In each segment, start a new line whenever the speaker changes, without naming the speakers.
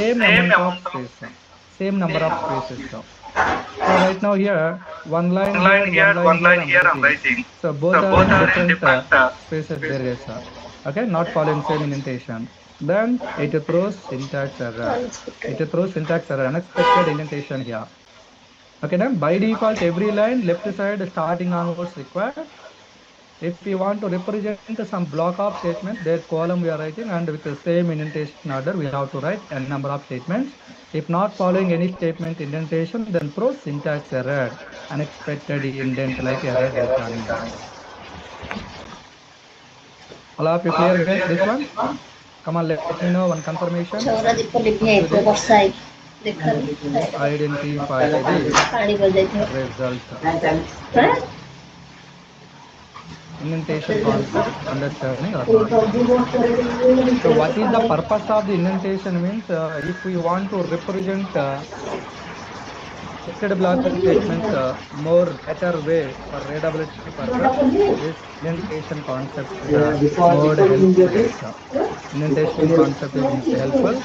same amount of space, same number of spaces. So right now here, one line here, one line here I'm writing. So both are in different spaces there is. Okay, not following same indentation. Then it throws syntax error. It throws syntax error, unexpected indentation here. Okay, then by default every line left side starting onwards required. If we want to represent some block of statements, that column we are writing, and with the same indentation order we have to write n number of statements. If not following any statement indentation, then throw syntax error, unexpected indent like error returning. All of you clear guys this one? Come on, let me know one confirmation. Identify the result. Indentation concept understanding or not. So what is the purpose of the indentation means if we want to represent shifted block statements more better way for readability purpose, this indentation concept more helpful. Indentation concept is more helpful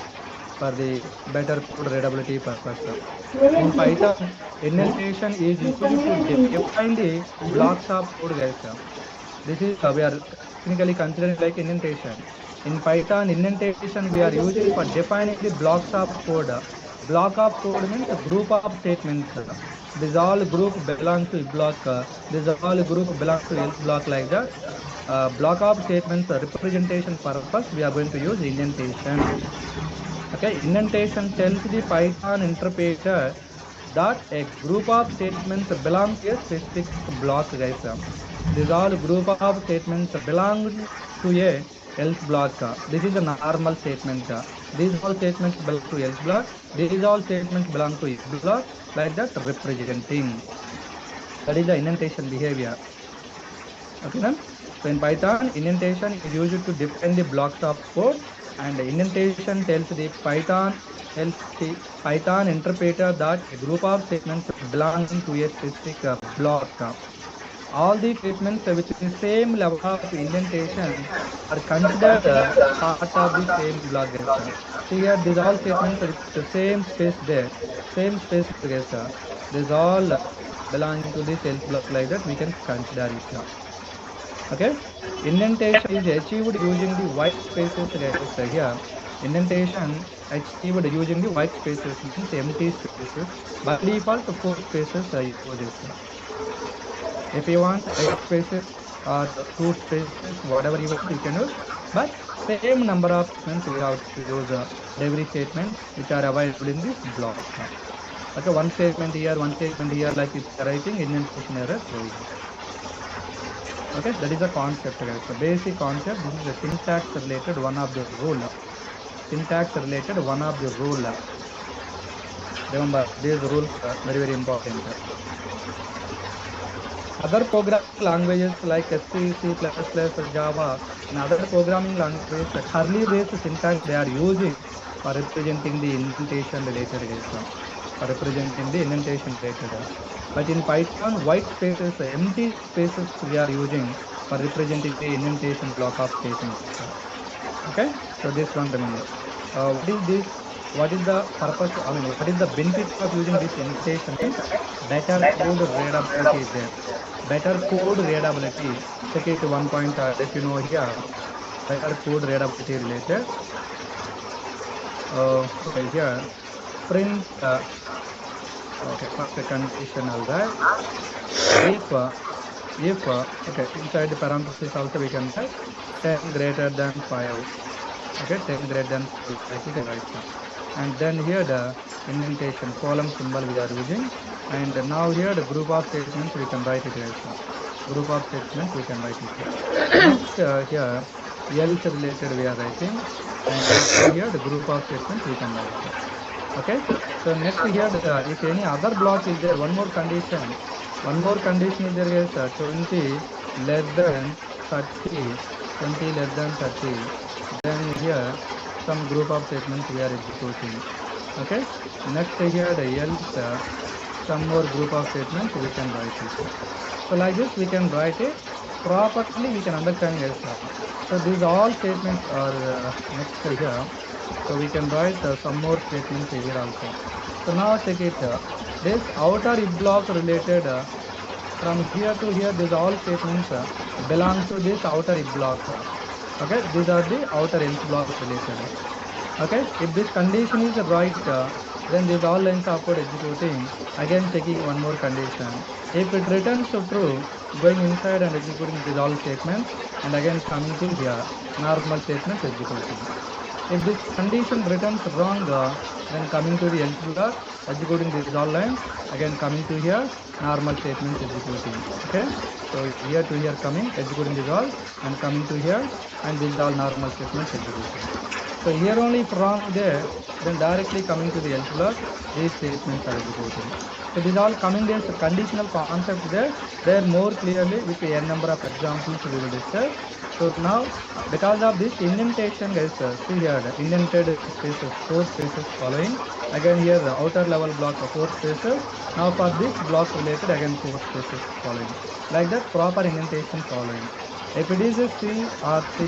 for the better code readability purpose. In Python, indentation is used to define the blocks of code guys. This is we are technically considering like indentation. In Python, indentation we are using for defining the blocks of code. Block of code means a group of statements. This all group belong to a block. This all group belong to else block like that. Block of statements representation purpose we are going to use indentation. Okay, indentation tells the Python interpreter that a group of statements belong to a specific block guys. These all group of statements belong to a else block. This is a normal statement. These all statements belong to else block. These all statements belong to if block, like that representing. That is the indentation behavior. Okay then. So in Python, indentation is used to define the blocks of code, and indentation tells the Python interpreter that a group of statements belonging to a specific block. All the statements with the same level of indentation are considered part of the same block guys. See here, these all statements with the same space there, same space there guys. These all belonging to this else block like that we can consider it. Okay, indentation is achieved using the white spaces guys. Here, indentation achieved using the white spaces means empty spaces. By default, four spaces use this. If you want 8 spaces or 2 spaces, whatever you want, you can use. But same number of statements we have to use for every statement which are available in this block. Okay, one statement here, one statement here, like if you are writing indentation error throwing. Okay, that is the concept guys. The basic concept. This is a syntax related one of the rule. Syntax related one of the rule. Remember, these rules are very important. Other programming languages like C, C++, Java, and other programming languages, the curly brace syntax they are using for representing the indentation related data, for representing the indentation related. But in Python, white spaces, empty spaces we are using for representing the indentation block of statements. Okay, so this one remember. What is this? What is the purpose? I mean, what is the benefit of using this indentation? Means better code readability is there. Better code readability. Check it one point. Let you know here. Better code readability related. Okay, here print. Okay, first a conditional that if okay, inside the parenthesis also we can write 10 greater than 5. Okay, 10 greater than 5 like it right now. And then here the indentation column symbol we are using, and now here the group of statements we can write it right now. Group of statements we can write it here. Next here else related we are writing, and now here the group of statements we can write here. Okay, so next here if any other block is there, one more condition is there is 20 less than 30, 20 less than 30. Then here some group of statements we are executing. Okay, next here the else some more group of statements we can write it. So like this we can write it properly, we can understand yes. So these all statements are next here So we can write some more statements here also. So now check it. This outer if block related from here to here, these all statements belong to this outer if block. Okay, these are the outer else block related. Okay, if this condition is right, then these all lines of code executing. Again checking one more condition. If it returns to true, going inside and executing these all statements, and again coming to here, normal statements executing. If this condition returns wrong, then coming to the else block, executing these all lines, again coming to here, normal statements executing. Okay, so here to here coming, executing this all, and coming to here, and these all normal statements executing. So here only if wrong there, then directly coming to the else block, these statements are executing. So these all coming as conditional concepts there, they are more clearly with a n number of examples we will discuss. So now because of this indentation guys, see here the indented spaces, 4 spaces following. Again here the outer level block of 4 spaces. Now for this block related again 4 spaces following. Like that proper indentation following. If it is a C or C++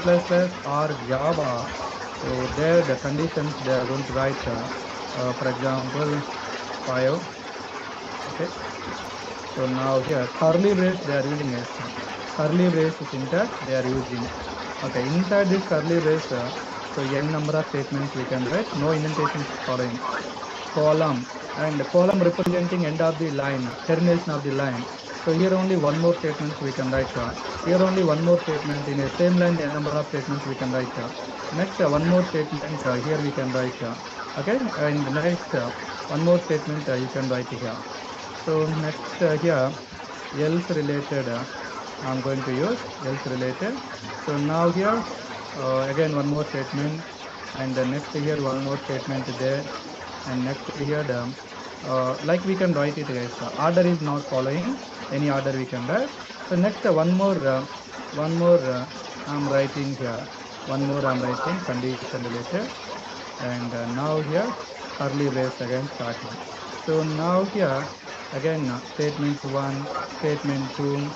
or Java, so there the conditions they are going to write, for example, 5. Okay. So now here curly brace they are using as curly brace syntax they are using. Okay, inside this curly brace, so n number of statements we can write, no indentations following. Column and column representing end of the line, termination of the line. So here only one more statements we can write. Here only one more statement in a same line, n number of statements we can write. Next one more statement here we can write. Okay, and next one more statement you can write here. So next here else related, I'm going to use else related. So now here again one more statement, and next here one more statement there, and next here the like we can write it guys. Order is not following any order we can write. So next one more I'm writing here. One more I'm writing condition related, and now here curly brace again starting. So now here again statement 1, statement 2.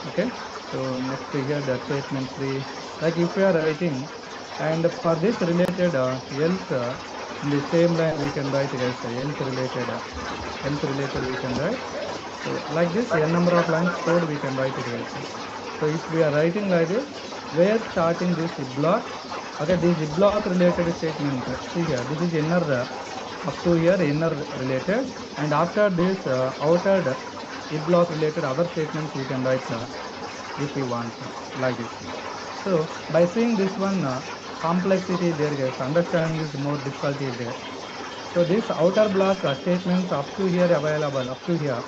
Okay, so next here the statement 3. Like if we are writing, and for this related else in the same line we can write guys, else related we can write. So like this n number of lines code we can write it guys. So if we are writing like this, where starting this if block. Okay, this if block related statement, see here, this is inner up to here inner related, and after this outer if block related other statements we can write if we want, like this. So by seeing this one, complexity there guys, understanding is more difficulty is there. So this outer block statements up to here available, up to here.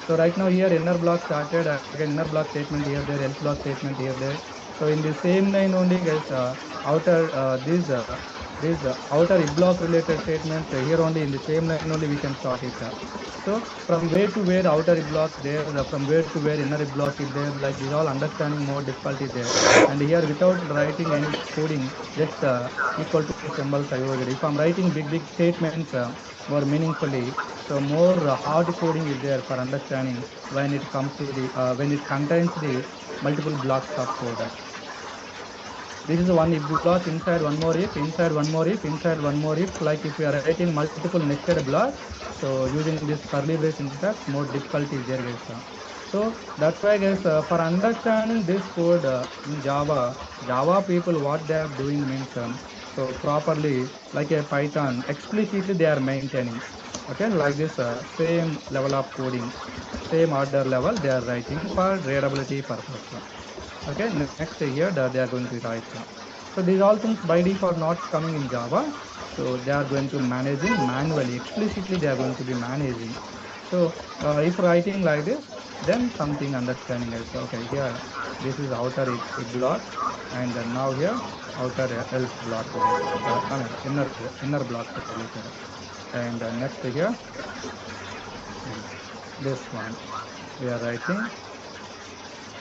So right now here inner block started, again inner block statement here there, else block statement here there. So in the same line only guys, outer this outer if block related statements here only in the same line only we can start it. So from where to where outer if block there, from where to where inner if block is there, like this all understanding more difficulty there. And here without writing any coding, just equal to symbols I use it. If I'm writing big statements more meaningfully, so more hard coding is there for understanding when it comes to the when it contains the multiple blocks of code. This is one if block, inside one more if, inside one more if, inside one more if. Like if we are writing multiple nested blocks, so using this curly brace syntax, more difficulty is there guys. So that's why guys, for understanding this code in Java people what they are doing means, so properly like a Python explicitly they are maintaining. Okay, like this same level of coding, same order level they are writing for readability purpose. Okay, next here they are going to write. So these all things by default not coming in Java. So they are going to managing manually, explicitly they are going to be managing. So if writing like this, then something understanding is okay. Here this is outer if block, and now here outer else block related. I mean inner blocks related, and next here this one we are writing.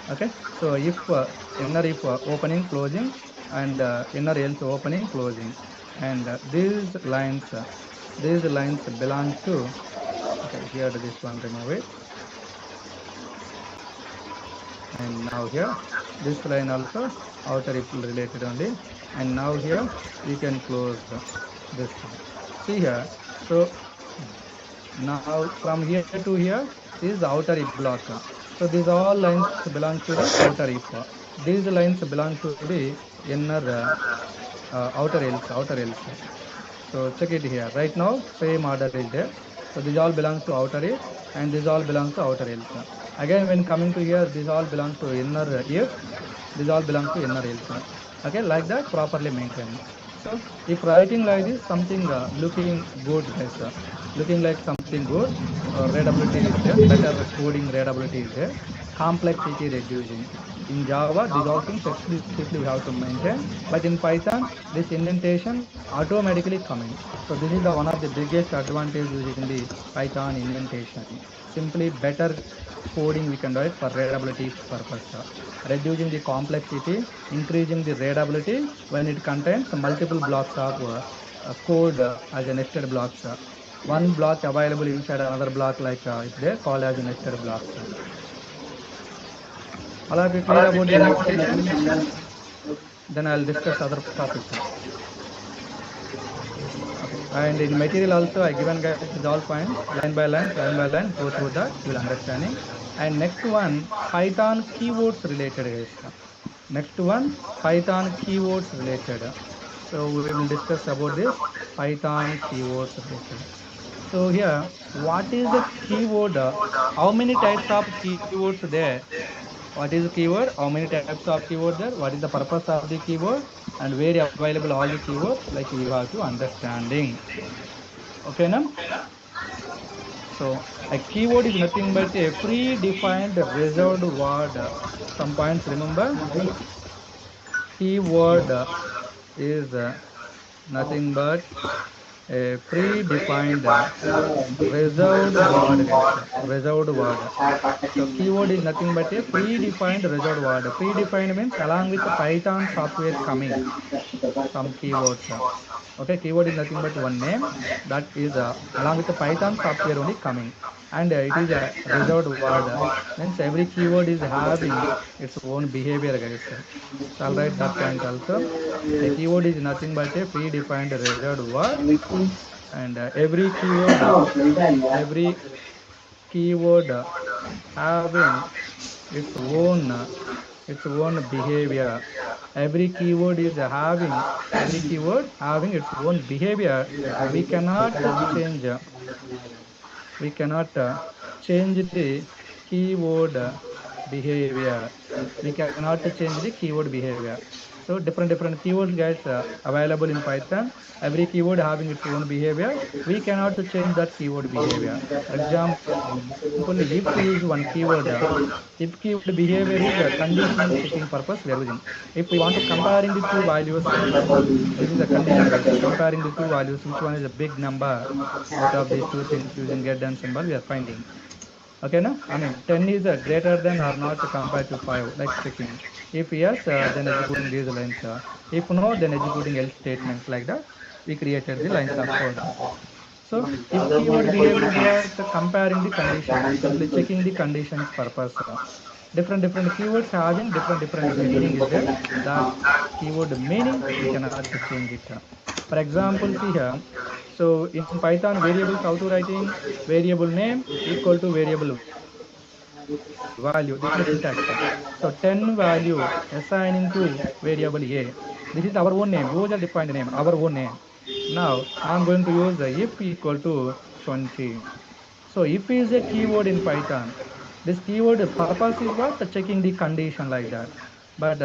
Okay, so if inner if opening closing, and inner else opening closing, and these lines belong to, okay, here this one remove it, and now here this line also outer if related only, and now here we can close. this one. See here. So now from here to here is the outer if block. So these all lines belong to the outer if. These lines belong to the inner outer else. So check it here. Right now same order is there. So these all belongs to outer if and these all belongs to outer else. Again when coming to here, these all belongs to inner if, these all belongs to inner else. Okay, like that properly maintained. So if writing like this, something looking good guys, looking like something good, readability is there, better coding readability is there, complexity reducing. In Java these all things explicitly we have to maintain, but in Python this indentation automatically coming. So this is the one of the biggest advantage using the Python indentation. Simply better coding we can do it for readability purpose, reducing the complexity, increasing the readability when it contains multiple blocks of code as a nested blocks. One block available inside another block, like if they call as a nested blocks. All are we clear about the indentation? Then I'll discuss other topic. Okay. And in material also I given guys these all points line by line, go through that, you will understanding. And next one, Python keywords related guys. Next one, Python keywords related. So we will discuss about this Python keywords related. So here, what is the keyword? How many types of keywords there? What is the keyword? How many types of keyword there? What is the purpose of the keyword? And where available all the keywords? Like you have to understanding. Okay, now? So a keyword is nothing but a predefined reserved word. Some points remember. Keyword is nothing but a predefined reserved word guys, reserved word. So keyword is nothing but a predefined reserved word. Predefined means along with the Python software coming some keywords. Okay, keyword is nothing but one name that is along with the Python software only coming, and it is a reserved word. Means every keyword is having its own behavior guys. So I'll write that point also. A keyword is nothing but a predefined reserved word, and every keyword having its own behavior. Every keyword having its own behavior. We cannot change we cannot change the keyword behavior. We cannot change the keyword behavior. So different keywords guys available in Python. Every keyword having its own behavior. We cannot change that keyword behavior. For example, if is one keyword, if keyword behavior is a conditional checking purpose we are using. If we want to comparing the two values, this is a condition guys. Comparing the two values, which one is a big number out of these two things, using get done symbol we are finding. Okay, no? I mean 10 is greater than or not compared to 5, like checking. If yes, then executing these lines. If no, then executing else statements, like that. We created the lines of code. So if keyword behavior is what, comparing the conditions, simply checking the conditions purpose. Different keywords having different meaning is there. That keyword meaning we cannot change it. For example, see here. So in Python variables, how to writing? Variable name equal to variable value. This is the syntax. So 10 value assigning to variable A. This is our own name. Those are defined name, our own name. Now I am going to use if equal to 20. So if is a keyword in Python. This keyword purpose is what? Checking the condition, like that. But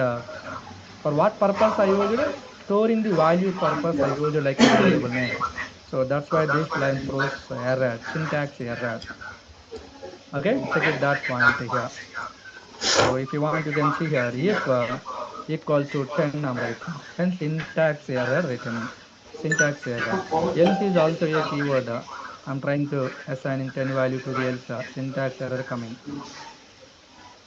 for what purpose I used it? Storing the value purpose I used like a variable name. So that's why this line throws error, syntax error. Okay, check it that point here. So if you want, you can see here if equal to 10 I'm writing. Then syntax error written. Syntax error. Else is also a keyword. I'm trying to assigning 10 value to the else. Syntax error coming.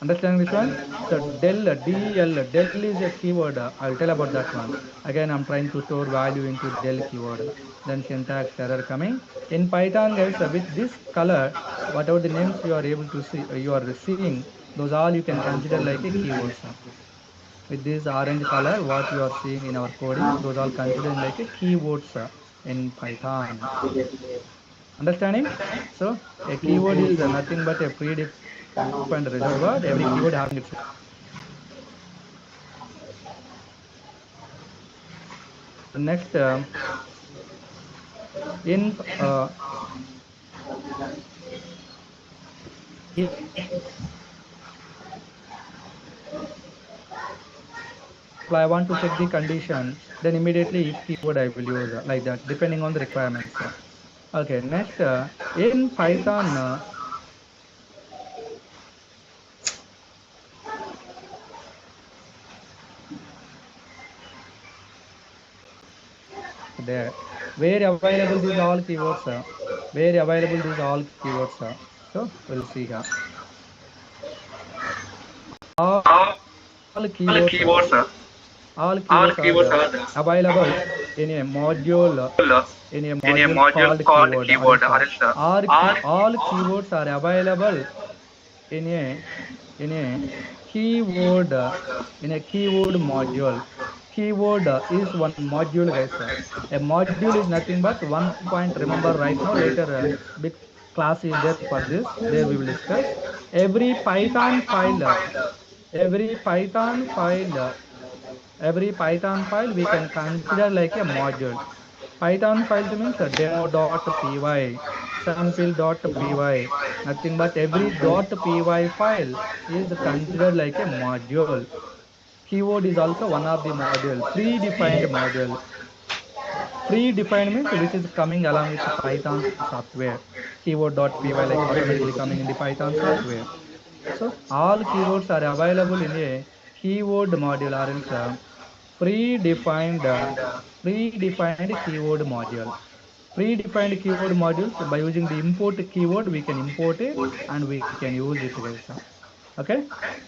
Understand this one? So del is a keyword. I'll tell about that one. Again, I'm trying to store value into del keyword. Then syntax error coming. In Python, guys, with this color, whatever the names you are able to see, you are seeing, those all you can consider like a keywords. With this orange color, what you are seeing in our coding, those all considered like a keywords. in Python. Understanding? So a keyword is nothing but a predefined reserved word. Every keyword having its next in if I want to check the condition, then immediately if keyword I will use like that, depending on the requirements. Okay, next in Python, there where available these all keywords, where available these all keywords. So we'll see here. All keywords, all keywords are available in a module called keyword, or else all keywords are available in a in a keyword module. Keyword is one module, guys. A module is nothing but one point. Remember right now, later big class is there for this. There we will discuss every Python file, every Python file every Python file we can consider like a module. Python files means a demo.py, sample.py, nothing but every .py file is considered like a module. Keyword is also one of the module, predefined module. Predefined means which is coming along with the Python software. Keyword.py like automatically coming in the Python software. So all keywords are available in a keyword module, or else predefined keyword module. Predefined keyword modules, by using the import keyword we can import it and we can use it, guys. Okay,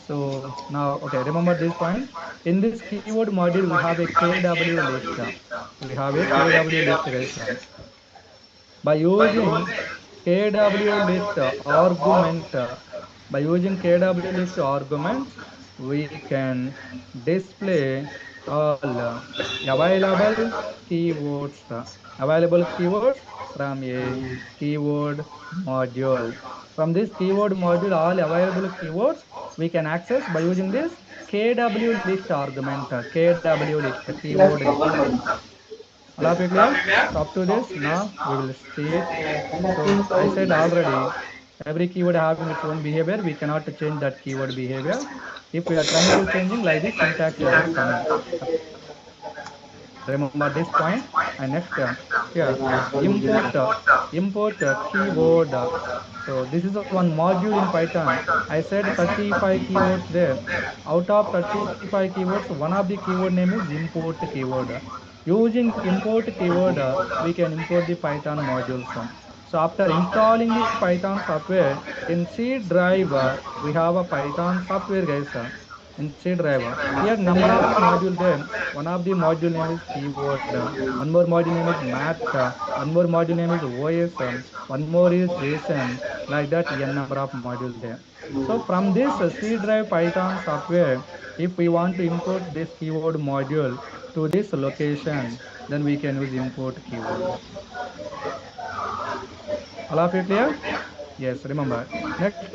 so now, okay, remember this point. In this keyword module we have a KW list. We have a KW list, guys. By using KW list argument, by using KW list arguments, we can display all keywords, available keywords from a keyword module. From this keyword module, all available keywords we can access by using this KW list argument, KW list, keyword list. All of you clear? So up to this, now we will see it. So I said already, every keyword having its own behavior. We cannot change that keyword behavior. If we are trying to changing, like this syntax is there coming. Remember this point. And next here, import keyword. So this is one module in Python. I said 35 keywords there. Out of 35 keywords, one of the keyword name is import keyword. Using import keyword, we can import the Python modules. So after installing the Python software in C drive, we have a Python software, guys. In C drive, here number of module there. One of the module name is keyword. One more module name is math. One more module name is OS. One more is JSON. Like that, n number of module there. So from this C drive Python software, if we want to import this keyword module to this location, then we can use import keyword. All of you clear? Yes, remember. Next,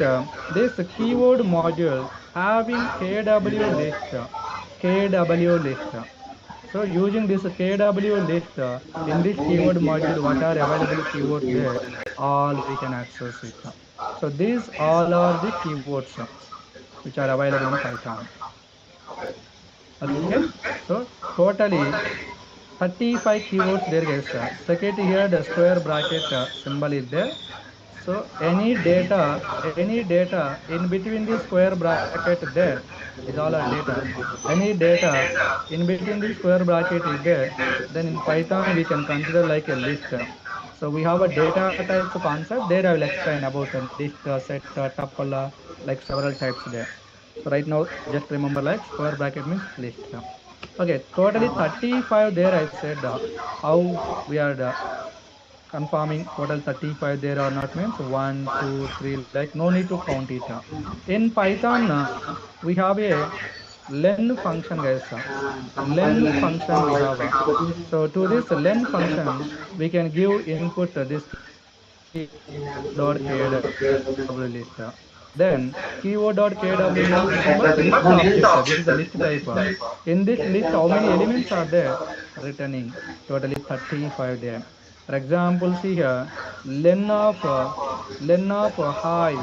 this keyword module having KW list. KW list. So using this KW list, in this keyword module, what are available keywords there, all we can access it. So these all are the keywords which are available in Python. Okay, so totally 35 keywords there, guys. Second here, the square bracket symbol is there. So any data in between the square bracket there is all our data. Any data in between the square bracket is there, then in Python we can consider like a list. So we have a data types concept. There I will explain about a list, set, tuple, like several types there. So right now just remember like square bracket means list. Okay, totally 35 there I said. How we are confirming total 35 there or not means 1 2 3, like no need to count it. In Python we have a len function guys. Len function we have. So to this len function we can give input this keyword.kw list. Then keyword.kw means nothing but list object. This is a list type. In this list how many elements are there? Returning totally 35 there. For example, see here len of hi.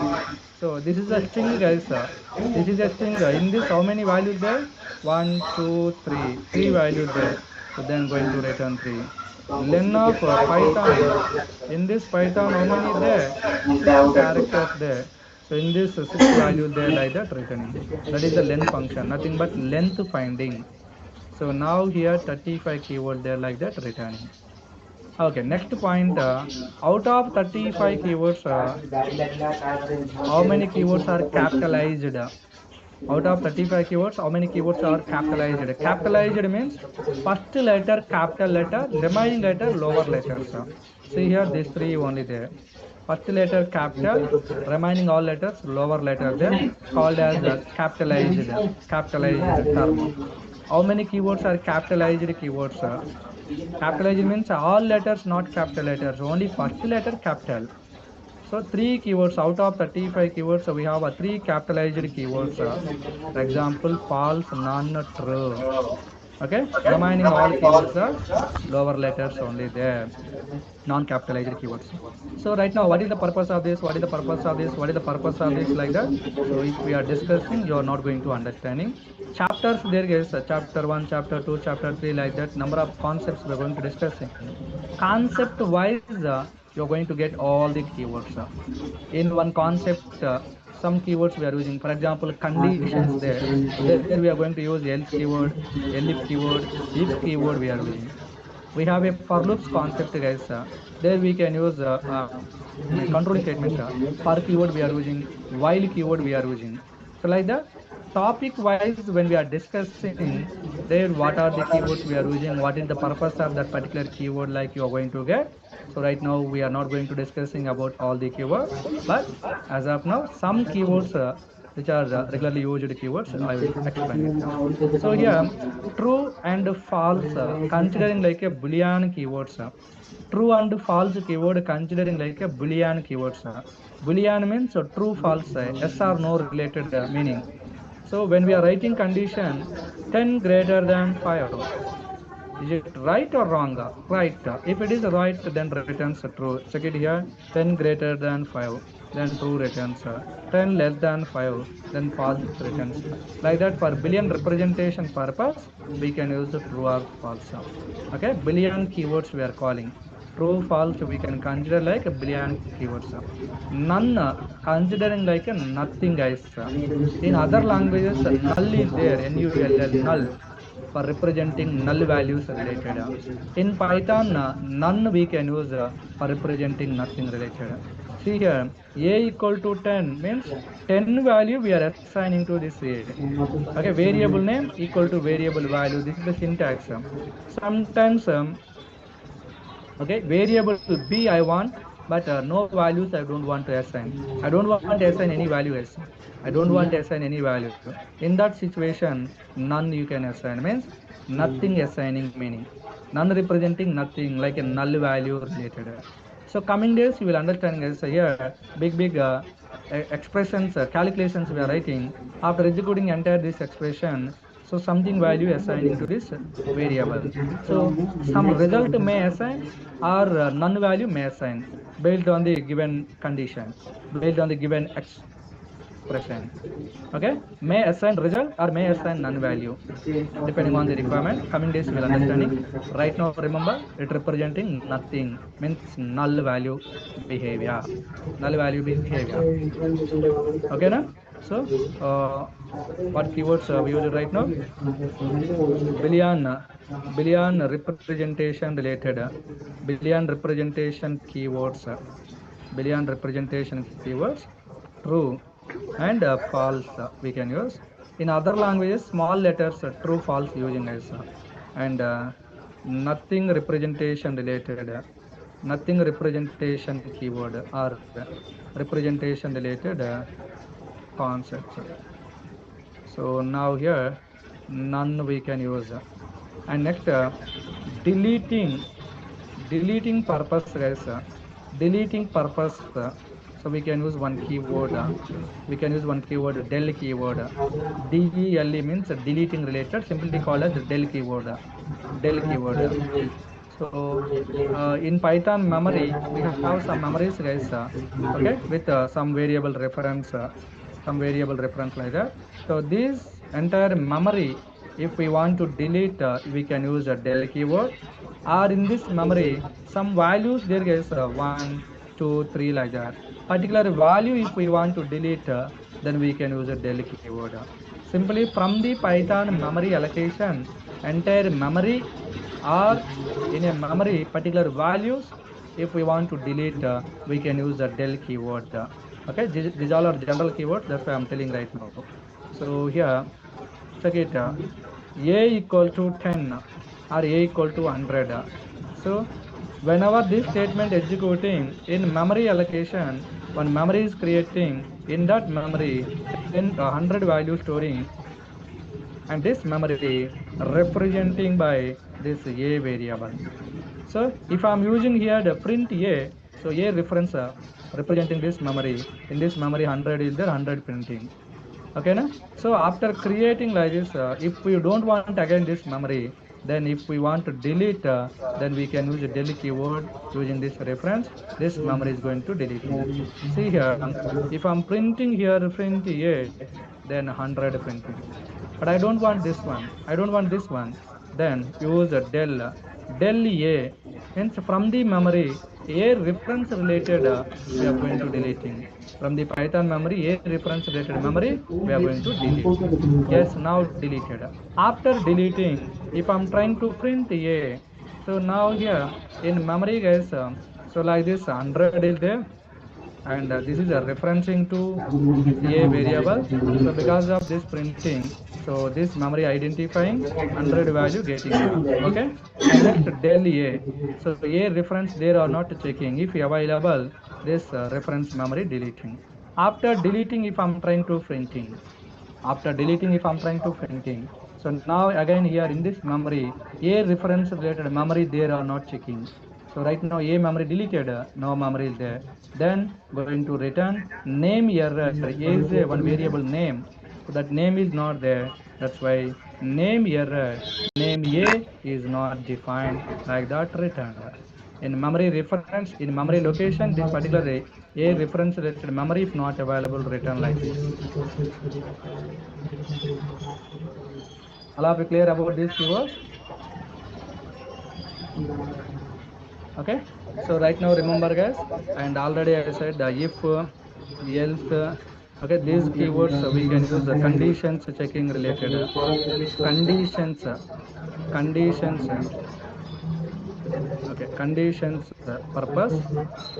So this is a string guys. This is a string. In this how many values there? One, two, three. Three values there. So then going to return three. Len of Python. In this Python how many there? Six characters there. So in this six values there like that returning. That is the len function. Nothing but length finding. So now here 35 keyword there like that returning. Okay, next point. Out of 35 keywords, how many keywords are capitalized? Out of 35 keywords, how many keywords are capitalized? Capitalized means first letter capital letter, remaining letter lower letters. See here, these three only there. First letter capital, remaining all letters lower letter there, called as capitalized term. How many keywords are capitalized keywords? Capitalized means all letters, not capital letters, only first letter capital. So three keywords out of 35 keywords, we have three capitalized keywords. For example, false, none, true. Okay, remaining all keywords are lower letters only there, non-capitalized keywords. So right now, what is the purpose of this? What is the purpose of this? What is the purpose of this? Like that. So if we are discussing, you are not going to understanding. Chapters there is chapter one, chapter two, chapter three, like that. Number of concepts we are going to discussing. Concept wise, you are going to get all the keywords. In one concept, some keywords we are using. For example, conditions there. There we are going to use else keyword, elif keyword, if keyword we are using. We have a for loops concept guys. There we can use controlling statement. For keyword we are using, while keyword we are using. So like that, topic wise when we are discussing there what are the keywords we are using, what is the purpose of that particular keyword, like you are going to get. So right now we are not going to discussing about all the keyword, but as of now some keywords which are regularly used keywords I will explain it. So here true and false considering like a boolean keywords. True and false keyword considering like a boolean keywords. Boolean means true false, yes or no related meaning. So when we are writing condition 10 greater than 5, is it right or wrong? Right. If it is right, then returns true. Check it here. 10 greater than 5, then true returns. 10 less than 5, then false returns. Like that, for Boolean representation purpose, we can use the true or false. Okay, Boolean keywords we are calling. True, false, we can consider like a Boolean keywords. None, considering like a nothing, guys. In other languages, null is there, N-U-L-L, null for representing null values related. In Python, none we can use for representing nothing related. See here, a equal to 10 means 10 value we are assigning to this a. Okay, variable name equal to variable value. This is the syntax. Sometimes okay, variable b I want, but no values I don't want to assign. I don't want to assign any value s. I don't want to assign any value. In that situation, none you can assign means nothing assigning meaning, none representing nothing like a null value related. So coming days you will understand guys. Here big expressions, calculations we are writing. After executing entire this expression, so something value assigning to this variable. So some result may assign or none value may assign based on the given condition, based on the given expression. Okay, may assign result or may assign none value depending on the requirement. Coming days you will understanding. Right now remember it representing nothing means null value behavior, null value behavior. Okay na? So what keywords we use right now? Billion, billion representation related, billion representation keywords, billion representation keywords, true and false we can use. In other languages, small letters true false using as and nothing representation related, nothing representation keyword or representation related concepts. So now here none we can use. And next, deleting deleting purpose, guys. Deleting purpose, so we can use one keyword. We can use one keyword, del keyword. Del means deleting related, simply called as del keyword. Del keyword. So in Python memory, we have some memories, guys. Okay, with some variable reference like that. So this entire memory, if we want to delete, we can use a del keyword. Or in this memory, some values there, guys. 1, 2, 3 like that. Particular value, if we want to delete, then we can use a del keyword. Simply from the Python memory allocation, entire memory or in a memory particular values, if we want to delete, we can use the del keyword. Okay, these all are general keywords, that's why I'm telling right now. So here, check it. A equal to 10 or a equal to 100. So whenever this statement executing in memory allocation, when memory is creating in that memory 100 value storing, and this memory representing by this a variable. So if I'm using here the print a, so a reference representing this memory. In this memory 100 is there, 100 printing. Okay, na? So after creating like this, if we don't want again this memory, then if we want to delete, then we can use a delete keyword using this reference. This memory is going to deleting. See here, if I'm printing here print a, then 100 printing. But I don't want this one. I don't want this one. Then use a del a, means from the memory a reference related, we are going to deleting. From the Python memory a reference related memory, we are going to delete. Yes, now deleted. After deleting, if I'm trying to print a, so now here in memory, guys, so like this 100 is there, and this is a referencing to a variable. So because of this printing, so this memory identifying 100 value getting okay. And next del a, so a reference there are not checking, if available this reference memory deleting. After deleting, if I'm trying to printing, after deleting, if I'm trying to printing, so now again here in this memory a reference related memory there are not checking. So right now a memory deleted, no memory is there. Then going to return name error. A is a one variable name, so that name is not there. That's why name error, name a is not defined, like that returned. In memory reference, in memory location, this particular a reference related memory if not available, return like this. All of you clear about these keywords? Okay, so right now remember, guys, and already I said if, else, okay, these keywords we can use conditions checking related, conditions, conditions, okay, conditions purpose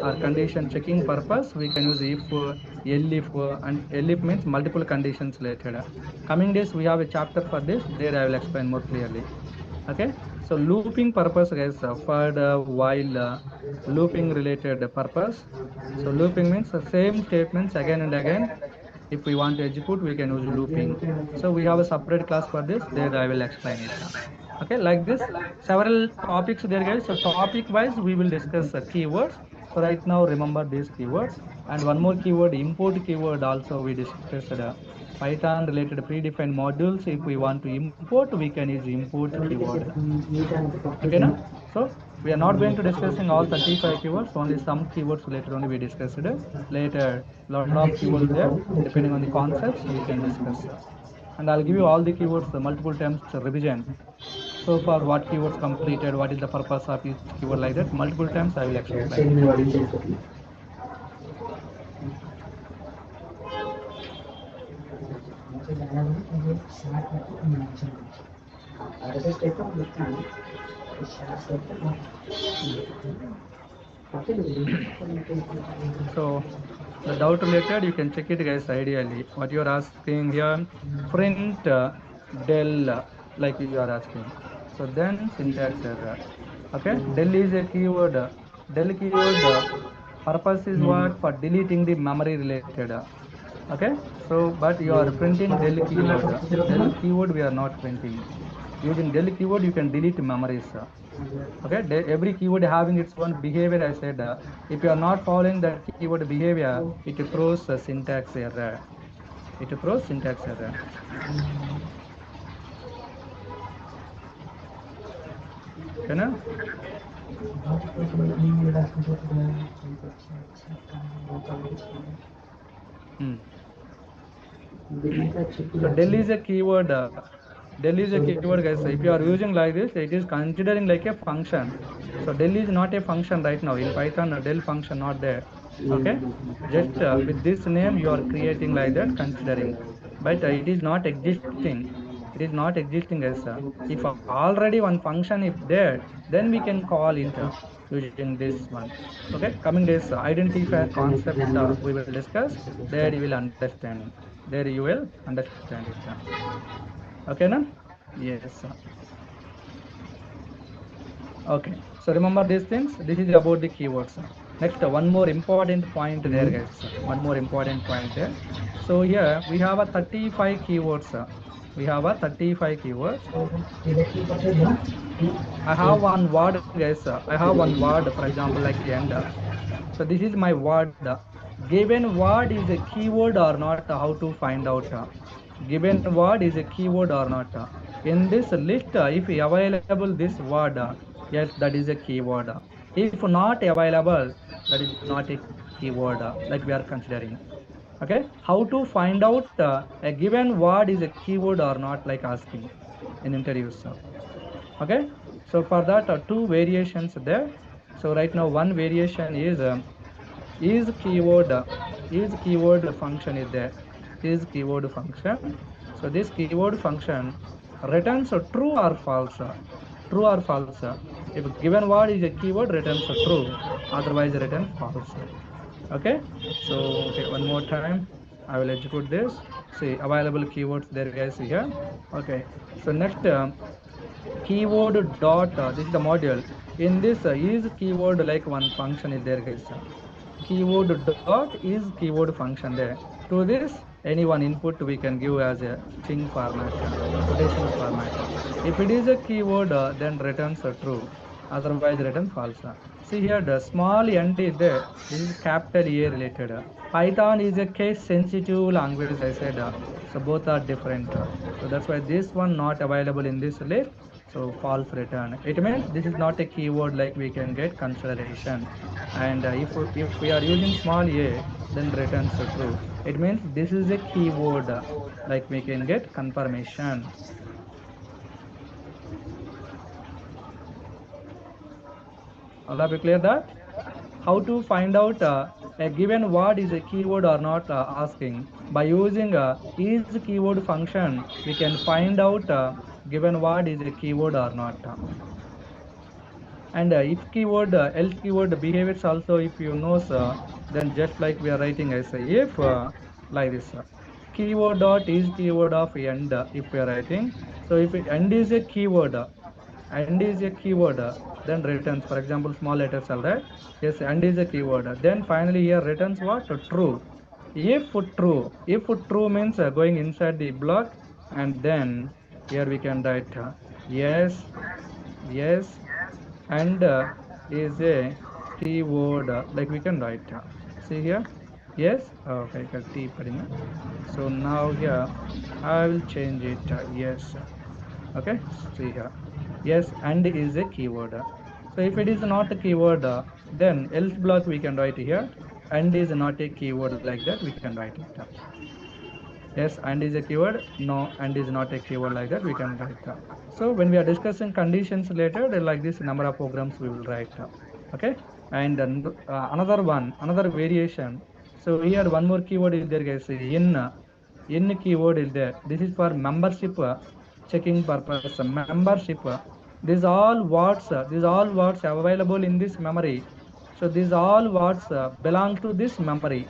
or condition checking purpose, we can use if, elif, and elif means multiple conditions related. Coming days we have a chapter for this, there I will explain more clearly. Okay, so looping purpose, guys, for the while, looping related purpose. So looping means the same statements again and again. If we want to execute, we can use looping. So we have a separate class for this, there I will explain it. Okay, like this several topics there, guys. So topic wise we will discuss keywords. So right now remember these keywords. And one more keyword, import keyword, also we discussed. Python related predefined modules, if we want to import, we can use import keyword. Okay, na? So we are not going to discussing all 35 keywords, only some keywords later only we discussed. Later lot of keywords there, depending on the concepts we can discuss. And I'll give you all the keywords multiple times revision. So far what keywords completed, what is the purpose of each keyword, like that multiple times I will explain. So the doubt related, you can check it, guys. Ideally what you are asking here, print del, like you are asking. So then syntax error. Okay, del is a keyword. Del keyword purpose is what, for deleting the memory related. Okay, so but you are printing del keyword. Del keyword we are not printing. Using del keyword you can delete memories. Okay, every keyword having its own behavior. I said if you are not following that keyword behavior, it throws a syntax error. It throws syntax error. Okay, na? Hmm. So del is a keyword. Del is a keyword, guys. If you are using like this, it is considering like a function. So del is not a function right now in Python. Del function not there. Okay, just with this name you are creating like that considering, but it is not existing. It is not existing, guys. If already one function if there, then we can call int using this one. Okay, coming this identifier concept we will discuss. There you will understand. There you will understand it. Okay, na? Yes. Okay. So remember these things. This is about the keywords. Next, one more important point there, guys. One more important point there. So here we have a 35 keywords. We have a 35 keywords. I have one word, guys. I have one word, for example, like end. So this is my word. Given word is a keyword or not, how to find out? Given word is a keyword or not? In this list, if available this word, yes, that is a keyword. If not available, that is not a keyword like we are considering. Okay, how to find out a given word is a keyword or not, like asking in interviews. Okay, so for that two variations there. So right now one variation is keyword is keyword function is there, is keyword function. So this keyword function returns a true or false, true or false. If given word is a keyword, returns a true, otherwise return false. Okay, so okay, one more time I will execute this. See available keywords there, guys, here. Okay, so next keyword dot this is the module. In this is keyword like one function is there, guys. Keyword dot is keyword function there. To this any one input we can give as a string format, quotations format. If it is a keyword then returns a true, otherwise return false. See here the small end is there. This is capital A related. Python is a case sensitive language, I said. So both are different. So that's why this one not available in this list. So false return. It means this is not a keyword like we can get consideration. And if we are using small a, then returns true. It means this is a keyword like we can get confirmation. All are we clear that? How to find out a given word is a keyword or not, asking by using is keyword function we can find out given word is a keyword or not. And if keyword else keyword behaviors also if you know, then just like we are writing as a if like this keyword dot is keyword of end, if we are writing. So if end is a keyword, end is a keyword, then returns, for example, small letters, all right. Yes, end is a keyword, then finally here returns what? True. If true, if true means going inside the block, and then here we can write yes, yes, and is a keyword like we can write see here. Yes, okay, got t padinga. So now here I will change it yes. Okay, see here, yes, and is a keyword. So if it is not a keyword, then else block we can write here, and is not a keyword, like that we can write it. Yes, and is a keyword. No, and is not a keyword, like that we can write. So when we are discussing conditions later, like this number of programs we will write. Okay, and another one, another variation. So here one more keyword is there, guys. In keyword is there. This is for membership checking purpose. Membership. These all words. These all words available in this memory. So these all words belong to this memory,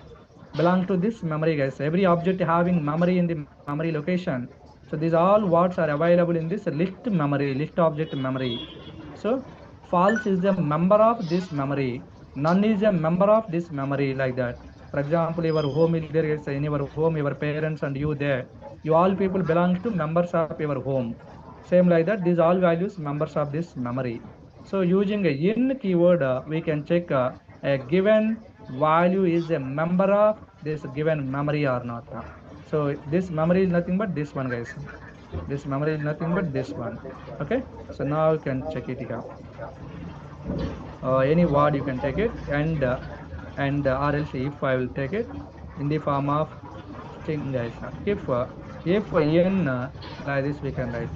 belong to this memory, guys. Every object having memory in the memory location. So these all words are available in this list memory, list object memory. So false is a member of this memory, none is a member of this memory, like that. For example, your home is there, yes, in your home, your parents and you there. You all people belongs to members of your home. Same like that, these all values members of this memory. So using a in keyword, we can check a given value is a member of this given memory or not. So this memory is nothing but this one, guys. This memory is nothing but this one. Okay. So now you can check it here. Any word you can take it, and or else if I will take it in the form of string, guys. If in like this we can write.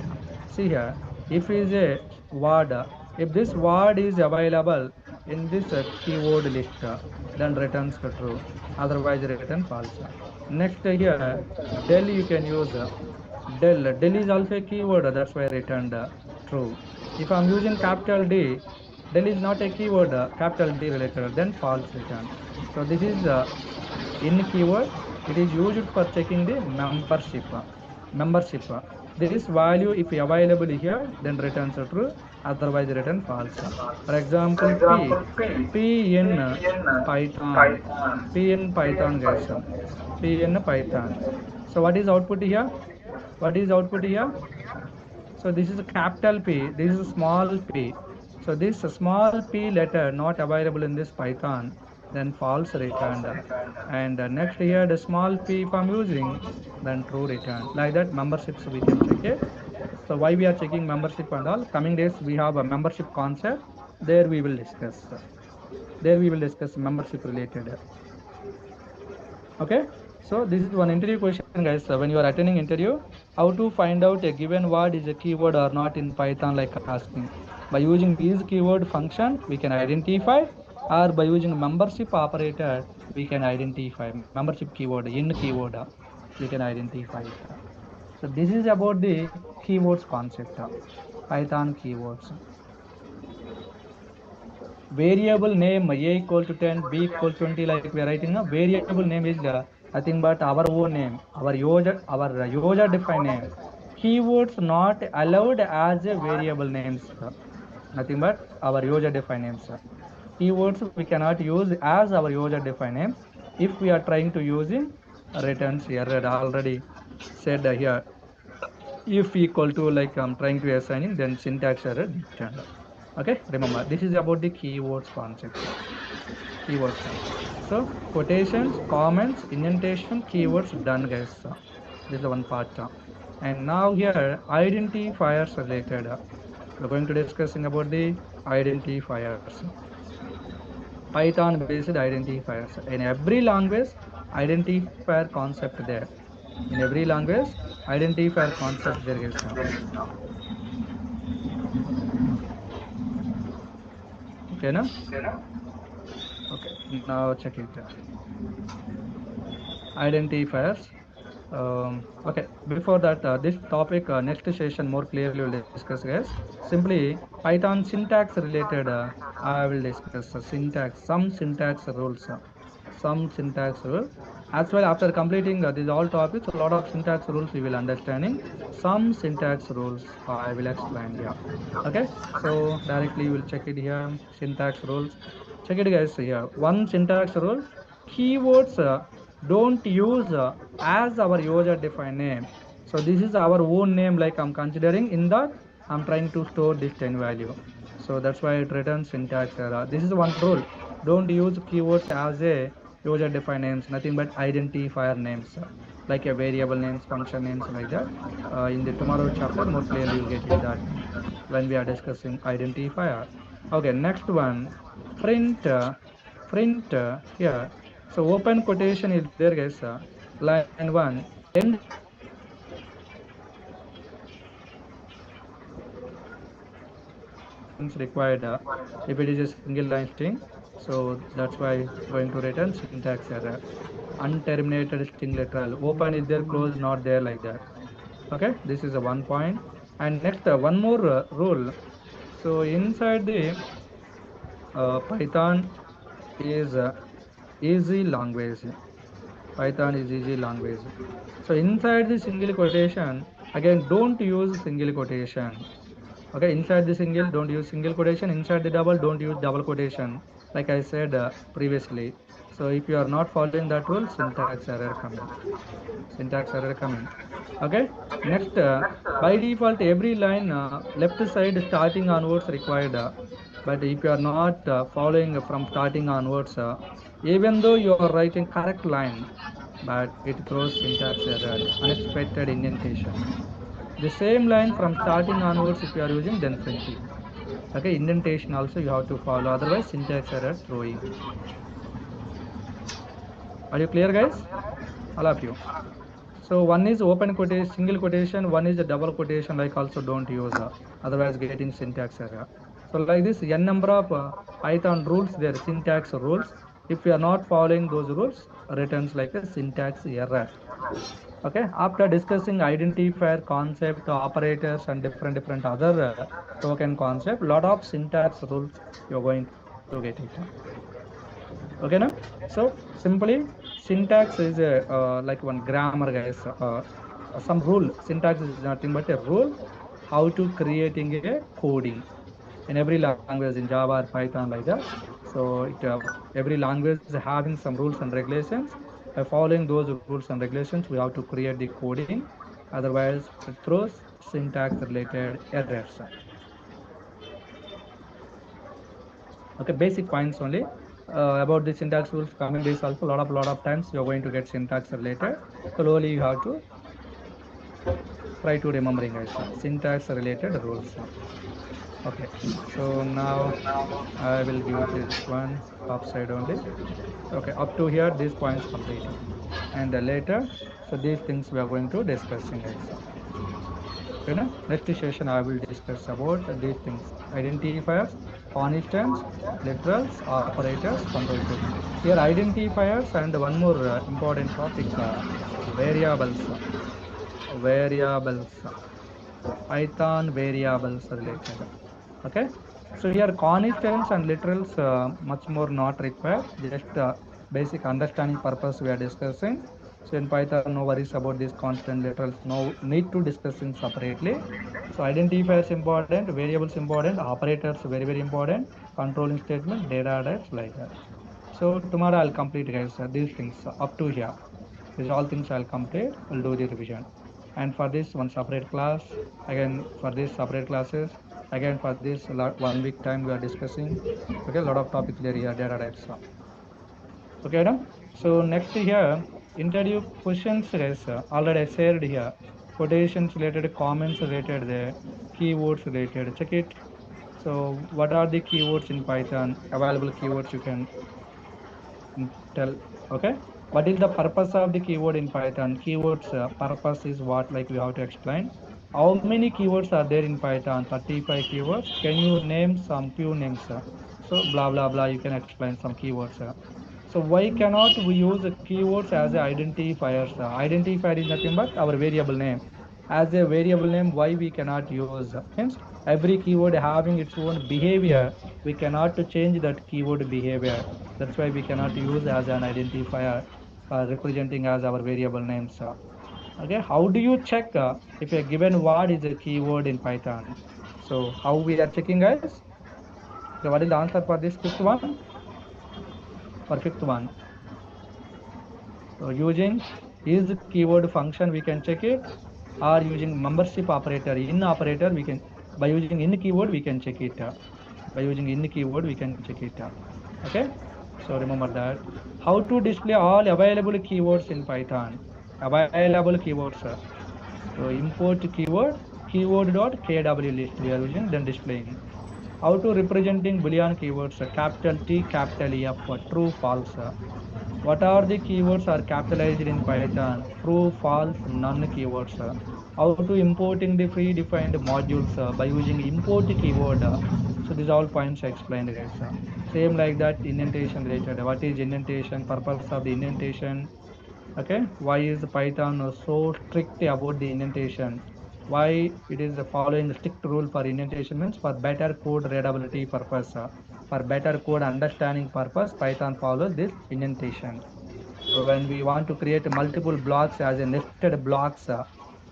See here, if is a word, if this word is available in this keyword list, then returns true. Otherwise, return false. Next here, del you can use. Del is also a keyword. That's why returned true. If I'm using capital D, del is not a keyword. Capital D related, then false return. So this is in keyword. It is used for checking the membership. Membership. This value, if available here, then returns true. Otherwise, return false. For example, P in Python. P in Python, guys. P in Python. So what is output here? What is output here? So this is a capital P, this is a small p. So this small p letter not available in this Python, then false returned. And next here the small p if I'm using, then true return. Like that memberships we can check it. So why we are checking membership and all? Coming days we have a membership concept. There we will discuss. There we will discuss membership related. Okay. So this is one interview question, guys. When you are attending interview, how to find out a given word is a keyword or not in Python, like asking. By using is keyword function, we can identify, or by using membership operator, we can identify membership keyword, in keyword, we can identify it. So this is about the keywords concept, Python keywords. Variable name a equal to 10, b equal to 20, like we are writing a variable name is nothing but our own name, our user defined name. Keywords not allowed as a variable names, nothing but our user defined names. Keywords we cannot use as our user defined names. If we are trying to using returns error, already said here, if equal to, like I'm trying to assigning, then syntax error returned. Okay, remember this is about the keywords concept. Keywords. So quotations, comments, indentation, keywords done, guys. This is the one part. And now here identifiers related. We're going to discussing about the identifiers. Python based identifiers. In every language, identifier concept there. In every language, identifier concept there, guys. Okay, na? Okay, now check it. Identifiers. Okay, before that, this topic, next session more clearly will discuss, guys. Simply Python syntax related, I will discuss some syntax rules, some syntax rule. As well, after completing these all topics, a lot of syntax rules you will understanding. Some syntax rules I will explain here. Okay, so directly you will check it here. Syntax rules. Check it, guys. Here, one syntax rule: keywords don't use as our user defined name. So this is our own name, like I'm considering in that I'm trying to store this 10 value. So that's why it returns syntax error. This is one rule: don't use keywords as a user defined names, nothing but identifier names, like a variable names, function names, like that. In the tomorrow chapter more clearly you'll get it that when we are discussing identifier. Okay, next one, print. Print here. So open quotation is there, guys. Line 1, end of quotation is required if it is a single line string. So that's why going to return syntax error. Unterminated string literal. Open is there, close not there, like that. Okay, this is a one point. And next, one more rule. So inside the Python is easy language. Python is easy language. So inside the single quotation, again, don't use single quotation. Okay, inside the single, don't use single quotation. Inside the double, don't use double quotation. Like I said previously. So if you are not following that rule, syntax error coming. Syntax error coming. Okay. Next, by default, every line left side starting onwards required. But if you are not following from starting onwards, even though you are writing correct line, but it throws syntax error, unexpected indentation. The same line from starting onwards, if you are using, then printing. Okay, indentation also you have to follow, otherwise syntax error throwing. Are you clear, guys? All of you. So one is open quotation, single quotation, one is a double quotation, like also don't use, otherwise getting syntax error. So like this, n number of Python rules there, syntax rules. If you are not following those rules, returns like a syntax error. Okay, after discussing identifier concept, operators, and different other token concept, lot of syntax rules you're going to get it. Okay, now. So simply syntax is a like one grammar, guys. Some rule. Syntax is nothing but a rule how to creating a coding in every language, in Java or Python, like that. So every language is having some rules and regulations. By following those rules and regulations, we have to create the coding. Otherwise, it throws syntax related errors. Okay, basic points only about the syntax rules. Coming days also, lot of times you are going to get syntax related. Slowly you have to try to remembering as syntax related rules. Okay, so now I will give this one upside only. Okay, up to here these points complete, and later, so these things we are going to discussing guys. Okay, now next session I will discuss about these things: identifiers, constants, literals, operators, control statement. Here identifiers and one more important topic: variables. Variables. Python variables related. Okay. So here constants and literals much more not required. Just basic understanding purpose we are discussing. So in Python, no worries about these constant literals. No need to discussing separately. So identifiers important, variables important, operators very important, controlling statement, data types like that. So tomorrow I'll complete guys these things up to here. These all things I'll complete. We'll do the revision. And for this one separate class, again for this separate classes, again for this 1 week time we are discussing. Okay, a lot of topics there here, data types. Okay, Adam. So next here, interview questions guys. Already I shared here. Quotations related, comments related, the keywords related. Check it. So what are the keywords in Python? Available keywords you can tell. Okay, what is the purpose of the keyword in Python? Keywords purpose is what, like we have to explain. How many keywords are there in Python? 35 keywords. Can you name some few names? So blah blah blah, you can explain some keywords. So why cannot we use keywords as identifiers? Identifier is nothing but our variable name. As a variable name, why we cannot use? Means every keyword having its own behavior. We cannot change that keyword behavior. That's why we cannot use as an identifier representing as our variable names. Okay, how do you check if a given word is a keyword in Python? So how we are checking, guys? So what is the answer for this fifth one? For fifth one, so using is keyword function we can check it, or using membership operator in operator we can, by using in keyword we can check it. By using in keyword we can check it. Okay, so remember that. How to display all available keywords in Python? Available keywords. So import keyword, keyword dot kw list we are using, then displaying. How to representing boolean keywords? Capital T, capital F, true, false. What are the keywords are capitalized in Python? True, false, none keywords. How to importing the predefined modules by using import keyword. So these all points I explained guys. Same like that indentation related. What is indentation? Purpose of the indentation. Okay, why is Python so strict about the indentation? Why it is following a strict rule for indentation means for better code readability purpose. For better code understanding purpose, Python follows this indentation. When we want to create multiple blocks as a nested blocks,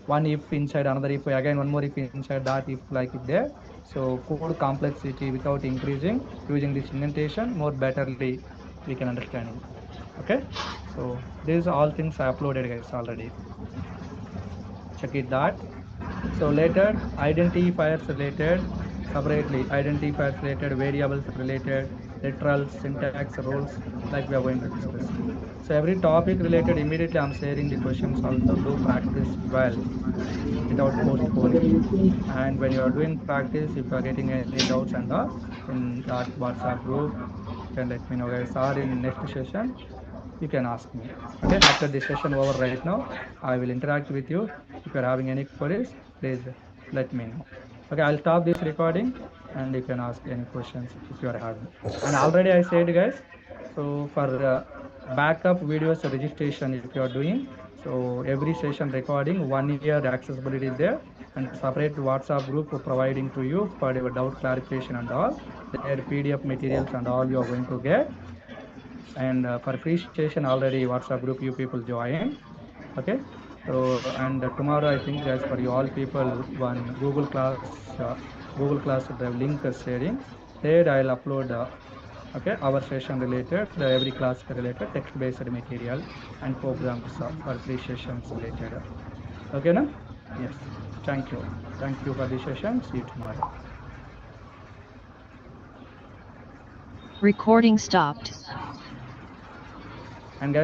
one if inside another if, again one more if inside that if, like it there. So code complexity without increasing, using this indentation more betterly we can understanding. Okay, so these all things I uploaded guys already. Check it that. So later identifiers related separately, identifiers related, variables related, literals, syntax, rules, like we are going to discuss. So every topic related immediately I'm sharing the questions also. Do practice well without postponing. And when you are doing practice, if you are getting any doubts and all in that WhatsApp group, you can let me know guys. Or in next session, you can ask me. Okay, after this session over right now, I will interact with you. If you're having any queries, please let me know. Okay, I'll stop this recording and you can ask any questions if you are having. And already I said guys, so for backup videos registration if you are doing, so every session recording 1 year accessibility is there, and separate WhatsApp group for providing to you for your doubt clarification and all. Their PDF materials and all you are going to get. And for free session already WhatsApp group you people join. Okay, so and tomorrow I think guys for you all people one Google Class drive link sharing, there I'll upload okay our session related every class related text based material and programs for free sessions related. Okay na? Yes, thank you. Thank you for the session. See you tomorrow.
Recording stopped.